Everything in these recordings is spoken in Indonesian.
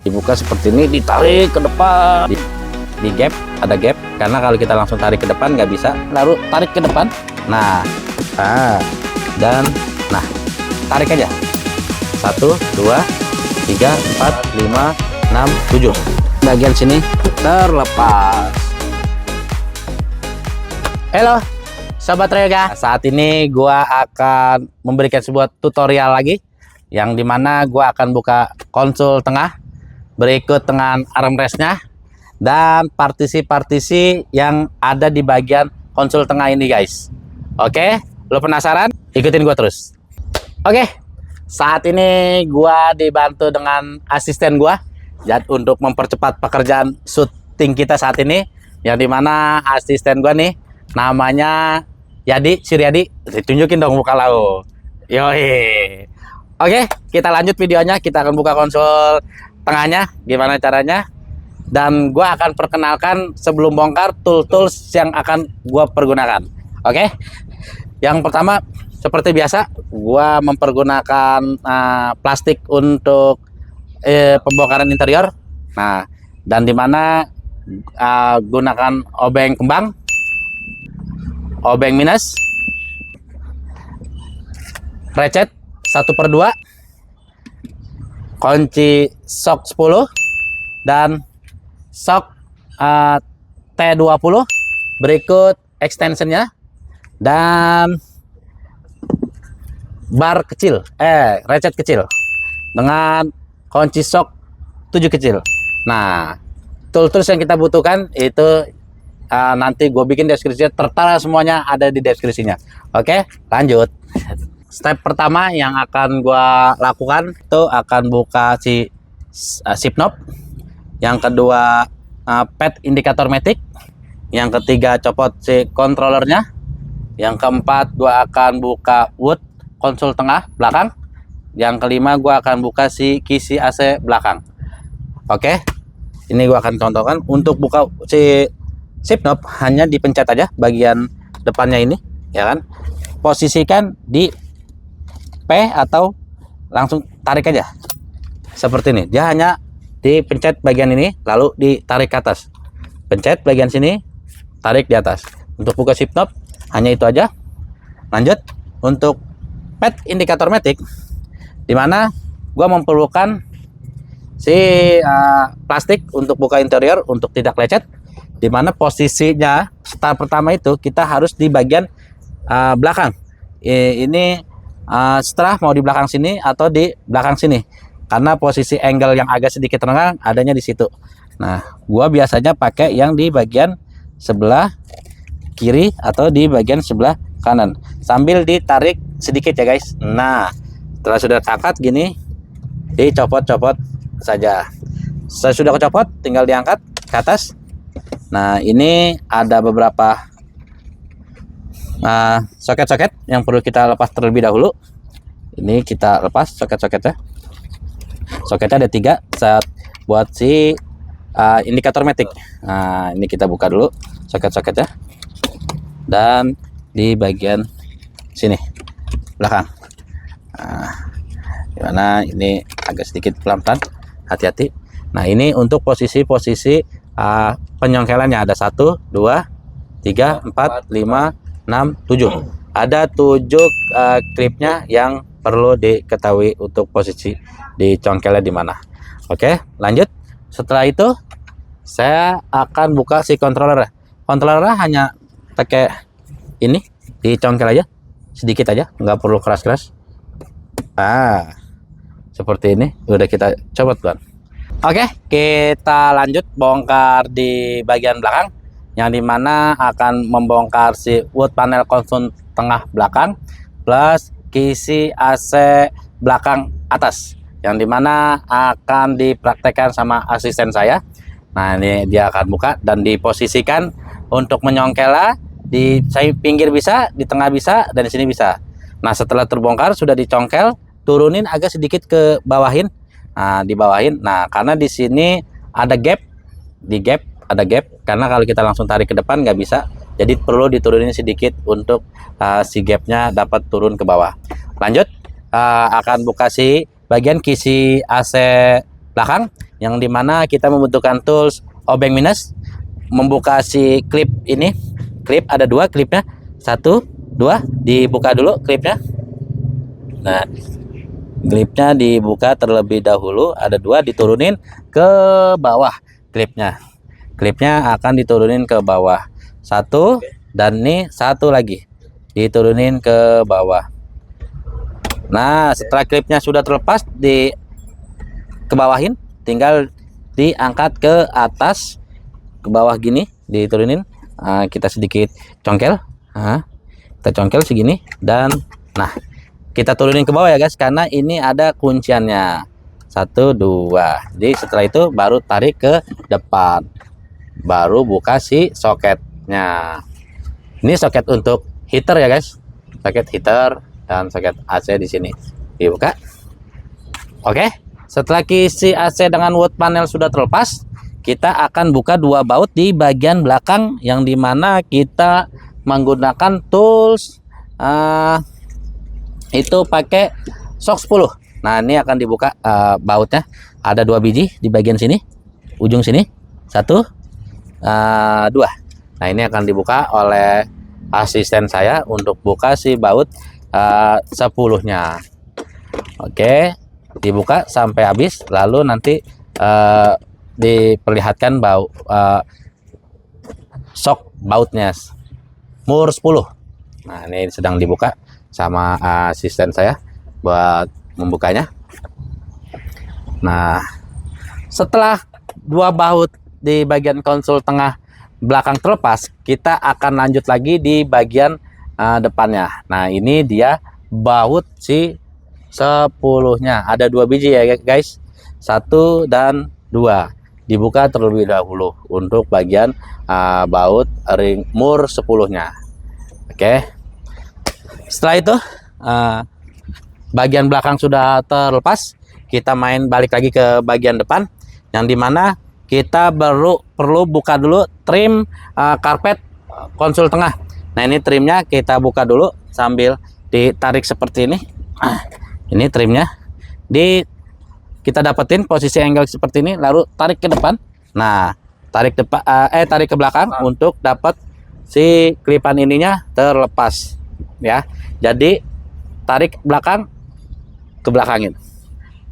Dibuka seperti ini, ditarik ke depan, di gap, ada gap, karena kalau kita langsung tarik ke depan nggak bisa, lalu tarik ke depan, dan tarik aja, 1, 2, 3, 4, 5, 6, 7, bagian sini terlepas. Halo Sobat Ryoga, saat ini gua akan memberikan sebuah tutorial lagi, yang dimana gua akan buka konsol tengah berikut dengan armrestnya dan partisi-partisi yang ada di bagian konsol tengah ini guys. Oke, lo penasaran? Ikutin gua terus. Oke, saat ini gua dibantu dengan asisten gua untuk mempercepat pekerjaan syuting kita saat ini, yang dimana asisten gua nih namanya Yadi, Suryadi. Ditunjukin dong muka lo. Yoi. Oke, kita lanjut videonya. Kita akan buka konsol tengahnya, gimana caranya, dan gua akan perkenalkan sebelum bongkar tools yang akan gua pergunakan. Oke, yang pertama seperti biasa gua mempergunakan plastik untuk pembongkaran interior. Nah, dan dimana gunakan obeng kembang, obeng minus, recet 1/2, kunci sok 10 dan sok T20, berikut extensionnya, dan bar kecil, recet kecil dengan kunci sok 7 kecil. Nah, tools yang kita butuhkan itu nanti gue bikin deskripsinya, tertera semuanya ada di deskripsinya. Oke, lanjut. Step pertama yang akan gua lakukan itu akan buka si shift knob, yang kedua pad indikator matic, yang ketiga copot si controllernya, yang keempat gua akan buka wood konsol tengah belakang, yang kelima gua akan buka si kisi AC belakang. Oke, ini gua akan contohkan. Untuk buka si shift knob hanya dipencet aja bagian depannya ini, ya kan, posisikan di P atau langsung tarik aja seperti ini. Dia hanya dipencet bagian ini lalu ditarik ke atas, pencet bagian sini, tarik di atas. Untuk buka shift knob hanya itu aja. Lanjut untuk pad indikator matic, dimana gua memerlukan si plastik untuk buka interior untuk tidak lecet, dimana posisinya start pertama itu kita harus di bagian belakang. Ini setelah mau di belakang sini atau di belakang sini, karena posisi angle yang agak sedikit renggang adanya di situ. Nah, gua biasanya pakai yang di bagian sebelah kiri atau di bagian sebelah kanan, sambil ditarik sedikit ya guys. Nah, setelah sudah keangkat gini, dicopot-copot saja. Saya sudah kecopot, tinggal diangkat ke atas. Nah, ini ada beberapa soket-soket yang perlu kita lepas terlebih dahulu. Ini kita lepas soket-soketnya. Soketnya ada 3 saat buat si indikator matic. Nah, ini kita buka dulu soket-soketnya, dan di bagian sini belakang. Dimana ini agak sedikit pelan-pelan, hati-hati. Nah, ini untuk posisi-posisi penyongkelannya ada 1, 2, 3, 4, 5, 6, 7. Ada 7 klipnya yang perlu diketahui untuk posisi di congkelnya di mana. Oke, lanjut. Setelah itu saya akan buka si controller. Controllernya hanya pakai ini, di congkel aja sedikit aja, nggak perlu keras-keras. Seperti ini. Udah kita copot kan. Oke, kita lanjut bongkar di bagian belakang, yang dimana akan membongkar si wood panel konsol tengah belakang plus kisi AC belakang atas, yang dimana akan dipraktekkan sama asisten saya. Nah, ini dia akan buka dan diposisikan untuk menyongkela di pinggir bisa, di tengah bisa, dan di sini bisa. Nah, setelah terbongkar sudah dicongkel, turunin agak sedikit ke bawahin. Nah, di bawahin. Nah, karena di sini ada gap, di gap ada gap, karena kalau kita langsung tarik ke depan nggak bisa, jadi perlu diturunin sedikit untuk si gapnya dapat turun ke bawah. Lanjut, akan buka si bagian kisi AC belakang, yang dimana kita membutuhkan tools obeng minus, membuka si klip ini. Klip ada dua klipnya, 1 2, dibuka dulu klipnya. Nah, klipnya dibuka terlebih dahulu, ada 2, diturunin ke bawah klipnya. Klipnya akan diturunin ke bawah 1, dan nih 1 lagi diturunin ke bawah. Nah, setelah klipnya sudah terlepas, di kebawahin, tinggal diangkat ke atas, ke bawah gini, diturunin. Kita sedikit congkel, kita congkel segini, dan nah kita turunin ke bawah ya guys, karena ini ada kunciannya 1 2. Jadi setelah itu baru tarik ke depan, baru buka si soketnya. Ini soket untuk heater ya guys, soket heater dan soket AC di sini dibuka. Oke, setelah si AC dengan wood panel sudah terlepas, kita akan buka 2 baut di bagian belakang, yang dimana kita menggunakan tools itu pakai sok 10. Nah, ini akan dibuka bautnya. Ada 2 biji di bagian sini, ujung sini, 1 2. Nah, ini akan dibuka oleh asisten saya untuk buka si baut 10-nya. Oke, dibuka sampai habis, lalu nanti diperlihatkan sok bautnya mur 10. Nah, ini sedang dibuka sama asisten saya buat membukanya. Nah, setelah 2 baut di bagian konsol tengah belakang terlepas, kita akan lanjut lagi di bagian depannya. Nah, ini dia baut si 10-nya. Ada 2 biji ya guys, 1 dan 2. Dibuka terlebih dahulu untuk bagian baut ring mur 10-nya. Oke. Setelah itu bagian belakang sudah terlepas, kita main balik lagi ke bagian depan, yang dimana kita perlu buka dulu trim karpet konsol tengah. Nah, ini trimnya kita buka dulu sambil ditarik seperti ini. Ini trimnya kita dapetin posisi angle seperti ini, lalu tarik ke depan. Nah, tarik ke belakang untuk dapat si klipan ininya terlepas ya. Jadi tarik belakang, ke belakangin,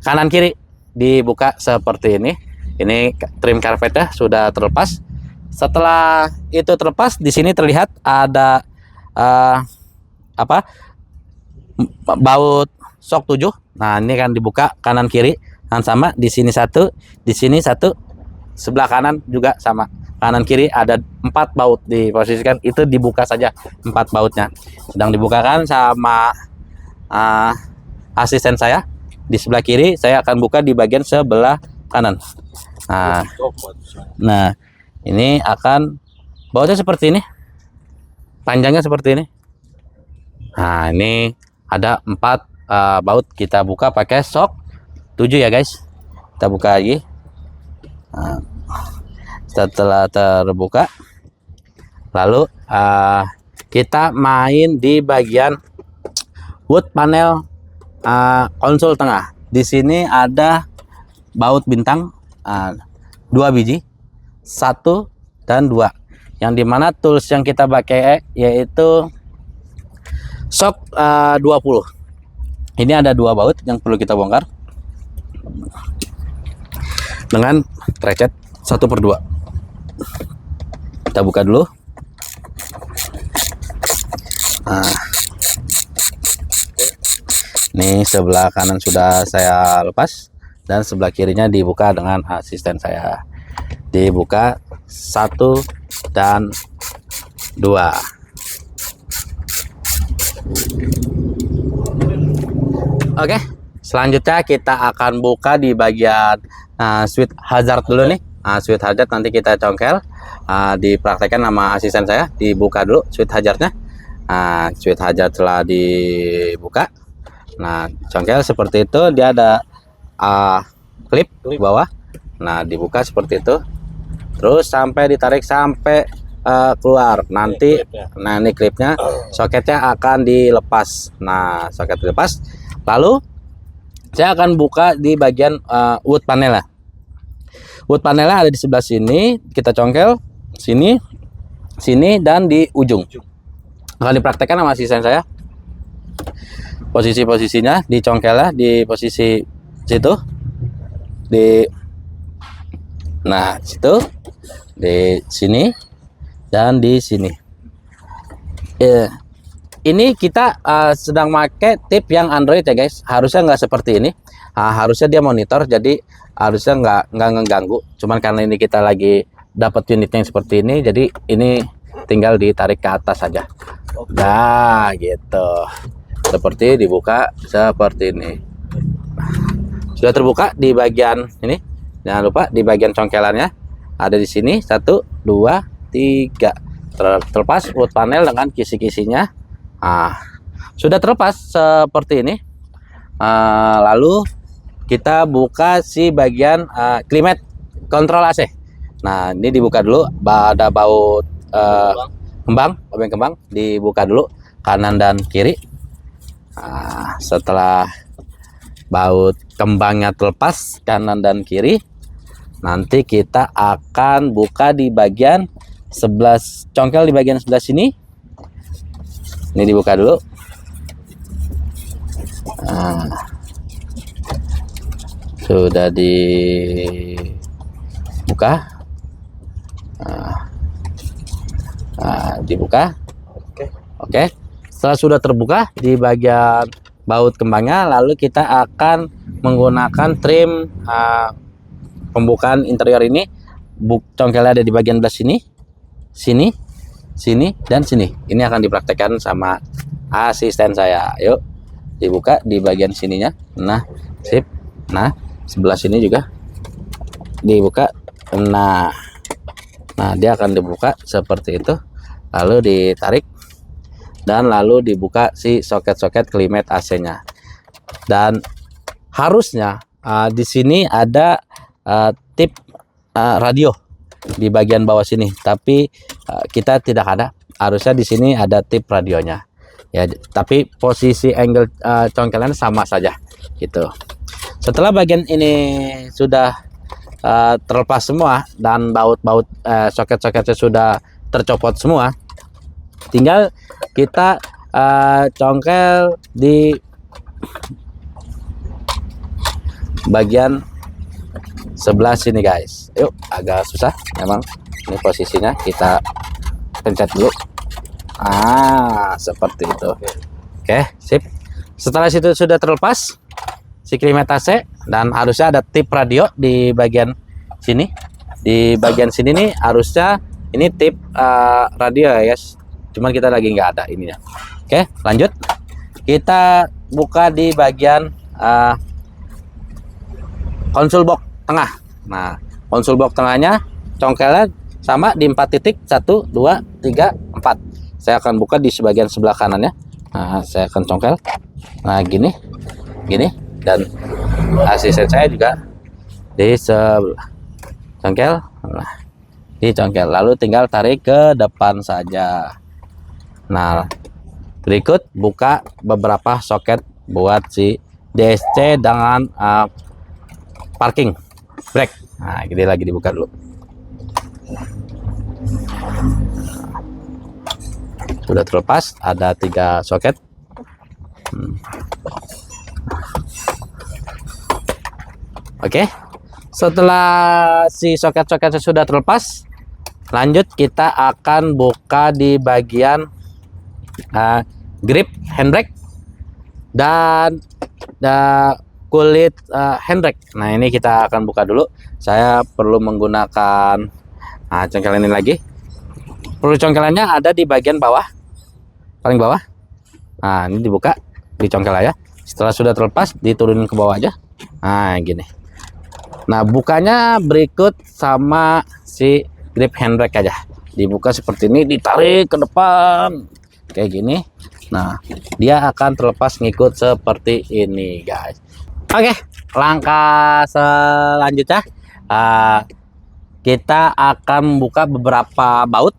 kanan kiri dibuka seperti ini. Ini trim karpetnya sudah terlepas. Setelah itu terlepas, di sini terlihat ada baut sok 7. Nah, ini kan dibuka kanan kiri, dan sama di sini 1, di sini 1, sebelah kanan juga sama. Kanan kiri ada 4 baut diposisikan, itu dibuka saja 4 bautnya. Sedang dibukakan sama asisten saya. Di sebelah kiri saya akan buka di bagian sebelah kanan. Nah, ini akan bautnya seperti ini, panjangnya seperti ini. Nah, ini ada 4 baut, kita buka pakai sok 7 ya guys. Kita buka lagi. Nah, setelah terbuka, lalu kita main di bagian wood panel konsol tengah. Di sini ada baut bintang 2 biji, 1 dan 2, yang dimana tools yang kita pakai yaitu sok 20. Ini ada 2 baut yang perlu kita bongkar dengan recet 1/2. Kita buka dulu. Ini sebelah kanan sudah saya lepas, dan sebelah kirinya dibuka dengan asisten saya. Dibuka 1 dan 2. Oke, selanjutnya kita akan buka di bagian switch hazard dulu nih. Switch hazard nanti kita congkel, dipraktekkan sama asisten saya. Dibuka dulu switch hazardnya. Switch hazard telah dibuka. Nah, congkel seperti itu, dia ada klip di bawah. Nah, dibuka seperti itu, terus sampai ditarik sampai keluar. Nanti nah, ini klipnya, soketnya akan dilepas. Nah, soket dilepas, lalu saya akan buka di bagian wood panel. Wood panelnya ada di sebelah sini, kita congkel sini, sini, dan di ujung. Akan dipraktekkan sama asisten saya. Posisi-posisinya dicongkelnya di posisi situ, nah situ, di sini, dan di sini. Ini kita sedang pakai tip yang Android ya guys. Harusnya nggak seperti ini. Harusnya dia monitor, jadi harusnya nggak ngeganggu. Cuman karena ini kita lagi dapat unitnya yang seperti ini, jadi ini tinggal ditarik ke atas saja. Nah gitu, seperti dibuka seperti ini. Sudah terbuka di bagian ini. Jangan lupa di bagian congkelannya ada di sini 1, 2, 3 terlepas wood panel dengan kisi-kisinya. Sudah terlepas seperti ini. Lalu kita buka si bagian climate kontrol AC. Nah ini dibuka dulu, ada baut obeng kembang dibuka dulu kanan dan kiri. Setelah baut kembangnya terlepas kanan dan kiri, nanti kita akan buka di bagian sebelah congkel, di bagian sebelah sini. Ini dibuka dulu. Sudah dibuka. Dibuka. Oke. Setelah sudah terbuka di bagian baut kembangnya, lalu kita akan menggunakan trim pembukaan interior ini. Congkelnya ada di bagian belah sini, sini, sini, dan sini. Ini akan dipraktekkan sama asisten saya. Yuk, dibuka di bagian sininya. Nah, sip. Nah, sebelah sini juga dibuka. Nah, dia akan dibuka seperti itu. Lalu ditarik dan lalu dibuka si soket-soket climate AC-nya. Dan harusnya di sini ada tip radio di bagian bawah sini, tapi kita tidak ada. Harusnya di sini ada tip radionya. Ya, tapi posisi angle congkelan sama saja gitu. Setelah bagian ini sudah terlepas semua dan baut-baut soket-soketnya sudah tercopot semua, tinggal kita congkel di bagian sebelah sini guys. Yuk, agak susah memang ini posisinya, kita pencet dulu. Seperti itu. Oke, sip. Setelah situ sudah terlepas si climate AC, dan harusnya ada tip radio di bagian sini. Di bagian sini nih harusnya ini tip radio ya guys. Cuman kita lagi nggak ada ininya. Oke, lanjut. Kita buka di bagian konsol box tengah. Nah, konsol box tengahnya congkelnya sama di 4 titik, 1, 2, 3, 4. Saya akan buka di sebagian sebelah kanannya. Nah, saya akan congkel. Nah, gini, dan asisten saya juga di sebelah congkel. Nah, di congkel, lalu tinggal tarik ke depan saja. Nah, berikut buka beberapa soket buat si DSC dengan parking brake. Nah, gini lagi dibuka dulu. Sudah terlepas, ada 3 soket. Oke, setelah si soket-soketnya sudah terlepas, lanjut kita akan buka di bagian grip handbrake dan kulit handbrake. Nah, ini kita akan buka dulu. Saya perlu menggunakan congkel ini lagi. Perlu congkelannya ada di bagian bawah, paling bawah. Nah, ini dibuka, dicongkel aja. Setelah sudah terlepas, diturunin ke bawah aja. Nah, gini. Nah, bukanya berikut sama si grip handbrake aja. Dibuka seperti ini, ditarik ke depan kayak gini. Nah, dia akan terlepas ngikut seperti ini guys. Oke, langkah selanjutnya kita akan membuka beberapa baut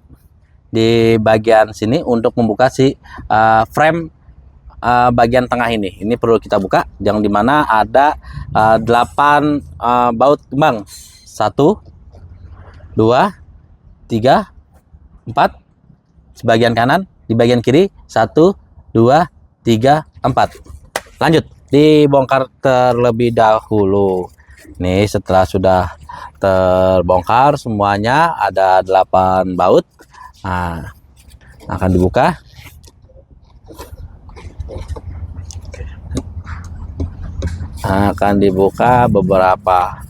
di bagian sini untuk membuka si frame bagian tengah ini. Ini perlu kita buka, yang dimana ada 8 baut kembang 1, 2, 3, 4. Sebagian kanan, di bagian kiri 1, 2, 3, 4. Lanjut, dibongkar terlebih dahulu. Nih, setelah sudah terbongkar semuanya, ada 8 baut. Nah, akan dibuka. Akan dibuka beberapa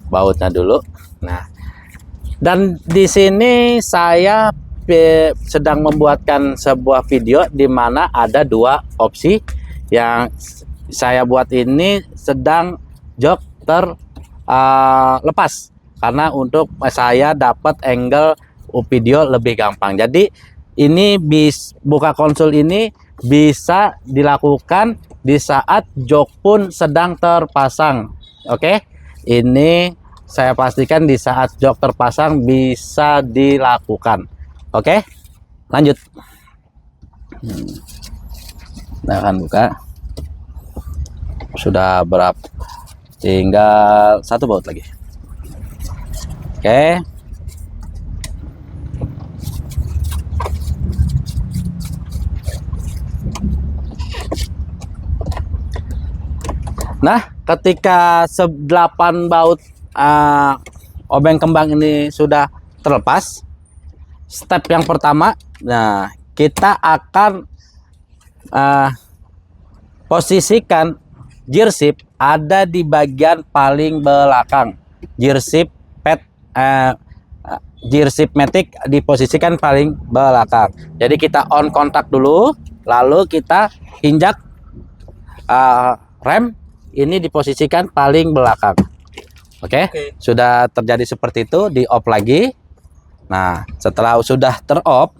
bautnya dulu. Nah, dan di sini saya sedang membuatkan sebuah video di mana ada 2 opsi yang saya buat ini sedang jok terlepas karena untuk saya dapat angle video lebih gampang. Jadi ini buka konsol ini bisa dilakukan di saat jok pun sedang terpasang. Oke, ini saya pastikan di saat jok terpasang bisa dilakukan. Oke, lanjut. Nah, akan buka. Sudah berapa? Tinggal 1 baut lagi. Oke. Nah, ketika 8 baut obeng kembang ini sudah terlepas, step yang pertama, nah kita akan posisikan gearshift ada di bagian paling belakang. Gearshift gearshift matic diposisikan paling belakang. Jadi kita on kontak dulu, lalu kita injak rem. Ini diposisikan paling belakang. Oke. Sudah terjadi seperti itu, di off lagi. Nah, setelah sudah ter-off,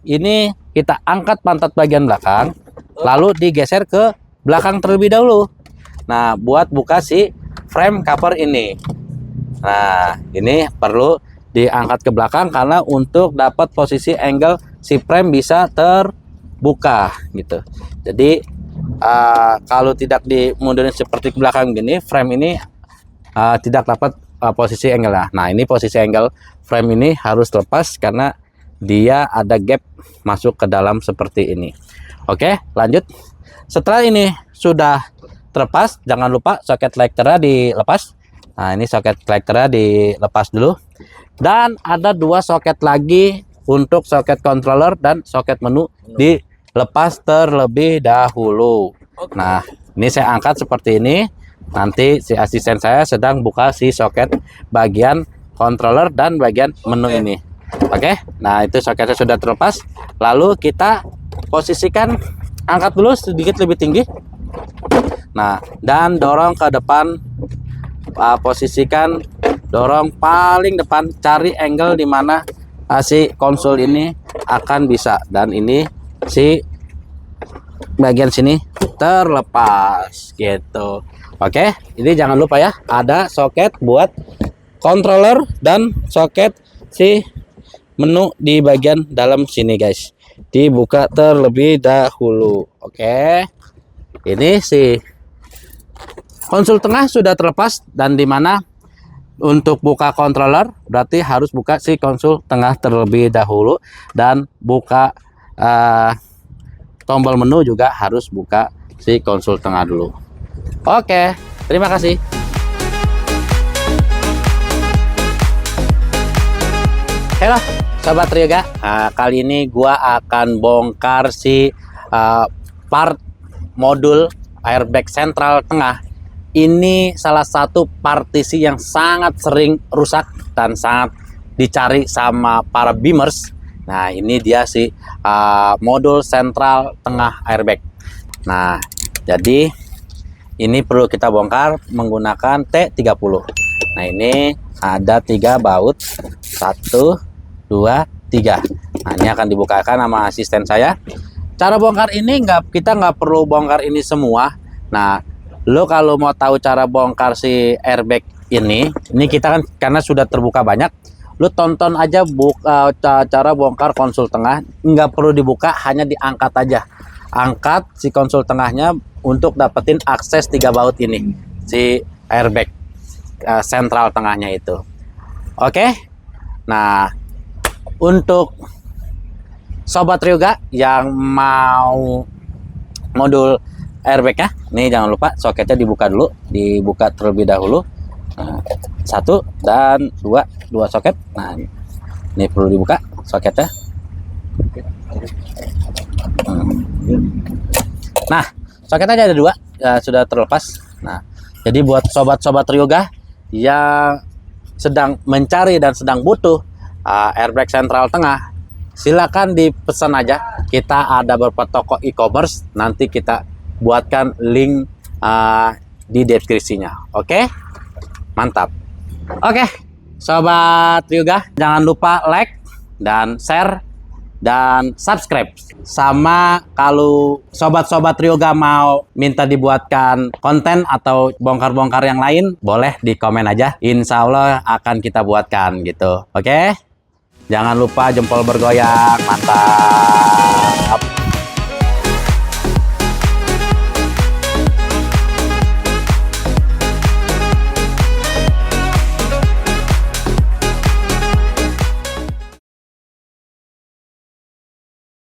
ini kita angkat pantat bagian belakang, lalu digeser ke belakang terlebih dahulu. Nah, buat buka si frame cover ini. Nah, ini perlu diangkat ke belakang karena untuk dapat posisi angle si frame bisa terbuka gitu. Jadi kalau tidak dimundurin seperti ke belakang gini, frame ini tidak dapat posisi angle. Nah, ini posisi angle frame ini harus lepas karena dia ada gap masuk ke dalam seperti ini. Oke, lanjut. Setelah ini sudah terlepas, jangan lupa soket lighternya dilepas. Nah, ini soket lighternya dilepas dulu. Dan ada 2 soket lagi untuk soket controller dan soket menu dilepas terlebih dahulu. Nah, ini saya angkat seperti ini. Nanti si asisten saya sedang buka si soket bagian controller dan bagian menu ini. Oke, nah itu soketnya sudah terlepas. Lalu kita posisikan, angkat dulu sedikit lebih tinggi. Nah, dan dorong ke depan. Posisikan, dorong paling depan, cari angle di mana si konsol ini akan bisa. Dan ini si bagian sini terlepas gitu. Oke, ini jangan lupa ya, ada soket buat controller dan soket si menu di bagian dalam sini guys. Dibuka terlebih dahulu. Oke, ini si konsol tengah sudah terlepas, dan dimana untuk buka controller berarti harus buka si konsol tengah terlebih dahulu, dan buka tombol menu juga harus buka si konsol tengah dulu. Oke, terima kasih. Halo sobat Ryoga, kali ini gua akan bongkar si part modul airbag sentral tengah. Ini salah satu partisi yang sangat sering rusak dan sangat dicari sama para beamers. Nah, ini dia si modul sentral tengah airbag. Nah, jadi ini perlu kita bongkar menggunakan T30. Nah, ini ada 3 baut, 1, 2, 3. Nah, ini akan dibukakan sama asisten saya. Cara bongkar ini kita nggak perlu bongkar ini semua. Nah, lo kalau mau tahu cara bongkar si airbag ini kita kan karena sudah terbuka banyak, lo tonton aja cara bongkar konsol tengah. Nggak perlu dibuka, hanya diangkat aja. Angkat si konsol tengahnya untuk dapetin akses 3 baut ini si airbag. sentral tengahnya itu. Oke. Nah, untuk sobat Ryoga yang mau modul airbag-nya, nih jangan lupa soketnya dibuka dulu, dibuka terlebih dahulu. Nah, 1 dan 2 soket. Nah, ini perlu dibuka soketnya. Nah, soketnya ada 2, sudah terlepas. Nah, jadi buat sobat-sobat Ryoga yang sedang mencari dan sedang butuh airbag sentral tengah, silakan dipesan aja. Kita ada beberapa toko e-commerce, nanti kita buatkan link di deskripsinya. Oke, mantap. Oke, sobat Ryoga, jangan lupa like dan share dan subscribe. Sama kalau sobat-sobat Ryoga mau minta dibuatkan konten atau bongkar-bongkar yang lain, boleh di komen aja. Insya Allah akan kita buatkan gitu. Oke, jangan lupa jempol bergoyang. Mantap.